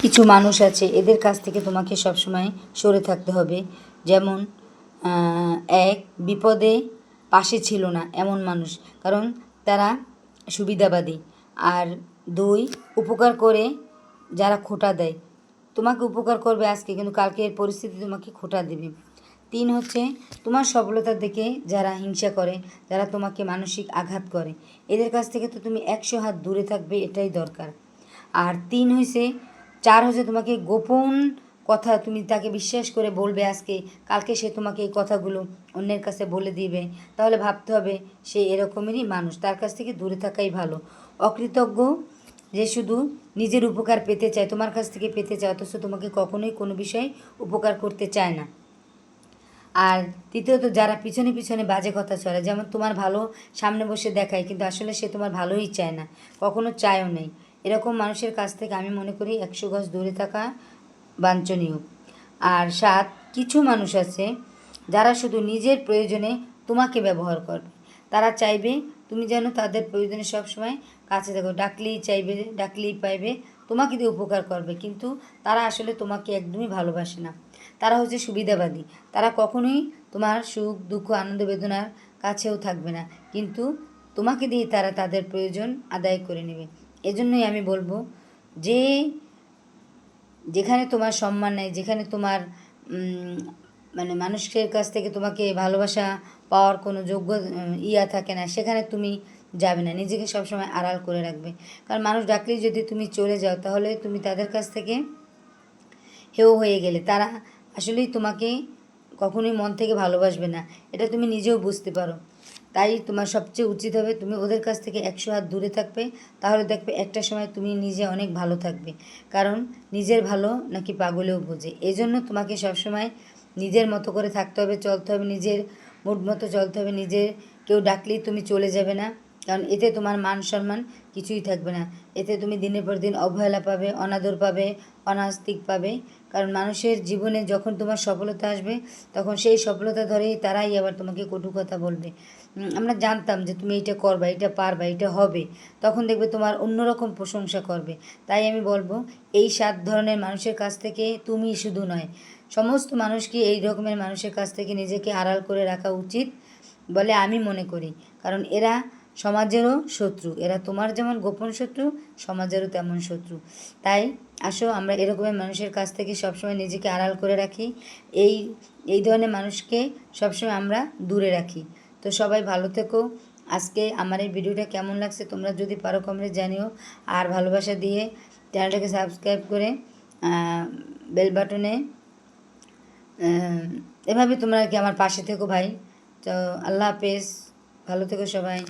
কিছু মানুষ আছে, এদের কাছ থেকে তোমাকে সবসময় সরে থাকতে হবে। যেমন এক, বিপদে পাশে ছিল না এমন মানুষ, কারণ তারা সুবিধাবাদী। আর দুই, উপকার করে যারা খোঁটা দেয়, তোমাকে উপকার করবে আজকে, কিন্তু কালকের পরিস্থিতি তোমাকে খোঁটা দেবে। তিন হচ্ছে তোমার সফলতা দেখে যারা হিংসা করে, যারা তোমাকে মানসিক আঘাত করে, এদের কাছ থেকে তো তুমি 100 হাত দূরে থাকবে, এটাই দরকার। আর চার হচ্ছে তোমাকে গোপন কথা তুমি তাকে বিশ্বাস করে বলবে আজকে, কালকে সে তোমাকে এই কথাগুলো অন্যের কাছে বলে দিবে, তাহলে ভাবতে হবে সে এরকমেরই মানুষ, তার কাছ থেকে দূরে থাকাই ভালো। অকৃতজ্ঞ, যে শুধু নিজের উপকার পেতে চায়, তোমার কাছ থেকে পেতে চায়, অথচ তোমাকে কখনোই কোনো বিষয়ে উপকার করতে চায় না। আর তৃতীয়ত, যারা পিছনে পিছনে বাজে কথা ছড়ায়, যেমন তোমার ভালো সামনে বসে দেখায়, কিন্তু আসলে সে তোমার ভালোই চায় না, কখনো চায়ও নেই। এরকম মানুষের কাছ থেকে আমি মনে করি 100 গজ দূরে থাকা বাঞ্ছনীয়। আর সাত, কিছু মানুষ আছে যারা শুধু নিজের প্রয়োজনে তোমাকে ব্যবহার করবে, তারা চাইবে তুমি যেন তাদের প্রয়োজনে সবসময় কাছে থাকো, ডাকলেই পাইবে, তোমাকে দিয়ে উপকার করবে, কিন্তু তারা আসলে তোমাকে একদমই ভালোবাসে না। তারা হচ্ছে সুবিধাবাদী, তারা কখনোই তোমার সুখ দুঃখ আনন্দ বেদনার কাছেও থাকবে না, কিন্তু তোমাকে দিয়ে তারা তাদের প্রয়োজন আদায় করে নেবে। এজন্যই আমি বলবো যে যেখানে তোমার সম্মান নেই, যেখানে তোমার মানে মানুষের কাছ থেকে তোমাকে ভালোবাসা পাওয়ার কোনো যোগ্য থাকে না, সেখানে তুমি যাবে না, নিজেকে সবসময় আড়াল করে রাখবে। কারণ মানুষ ডাকলেই যদি তুমি চলে যাও, তাহলে তুমি তাদের কাছ থেকে হেয় হয়ে গেলে, তারা আসলেই তোমাকে কখনোই মন থেকে ভালোবাসবে না, এটা তুমি নিজেও বুঝতে পারো। তাই তোমার সবচেয়ে উচিত হবে তুমি ওদের কাছ থেকে 100 হাত দূরে থাকবে, তাহলে দেখবে একটা সময় তুমি নিজে অনেক ভালো থাকবে। কারণ নিজের ভালো নাকি পাগলেও বোঝে। এই জন্য তোমাকে সবসময় নিজের মতো করে থাকতে হবে, চলতে হবে, নিজের মুড মতো চলতে হবে। কেউ ডাকলেই তুমি চলে যাবে না, কারণ এতে তোমার মান সম্মান কিছুই থাকবে না। এতে তুমি দিনের পর দিন অবহেলা পাবে, অনাদর পাবে, অনাস্তিক পাবে। কারণ মানুষের জীবনে যখন তোমার সফলতা আসবে, তখন সেই সফলতা ধরেই তারাই আবার তোমাকে কটু কথা বলবে। আমরা জানতাম যে তুমি এটা করবা, এটা পারবা, এটা হবে, তখন দেখবে তোমার অন্যরকম প্রশংসা করবে। তাই আমি বলবো, এই 7 ধরনের মানুষের কাছ থেকে তুমি শুধু নয়, সমস্ত মানুষকে এই রকমের মানুষের কাছ থেকে নিজেকে আড়াল করে রাখা উচিত বলে আমি মনে করি। কারণ এরা সমাজেরও শত্রু, এরা তোমার যেমন গোপন শত্রু, সমাজেরও তেমন শত্রু। তাই আসো আমরা এরকমের মানুষের কাছ থেকে সবসময় নিজেকে আড়াল করে রাখি, এই এই ধরনের মানুষকে সবসময় আমরা দূরে রাখি। তো সবাই ভালো থেকো। আজকে আমার এই ভিডিওটা কেমন লাগছে তোমরা যদি পারো কমেন্টে জানিও। আর ভালোবাসা দিয়ে চ্যানেলটাকে সাবস্ক্রাইব করে বেল বাটনে এভাবে তোমরা কি আমার পাশে থেকো ভাই। তো আল্লাহ হাফেজ, ভালো থেকো সবাই।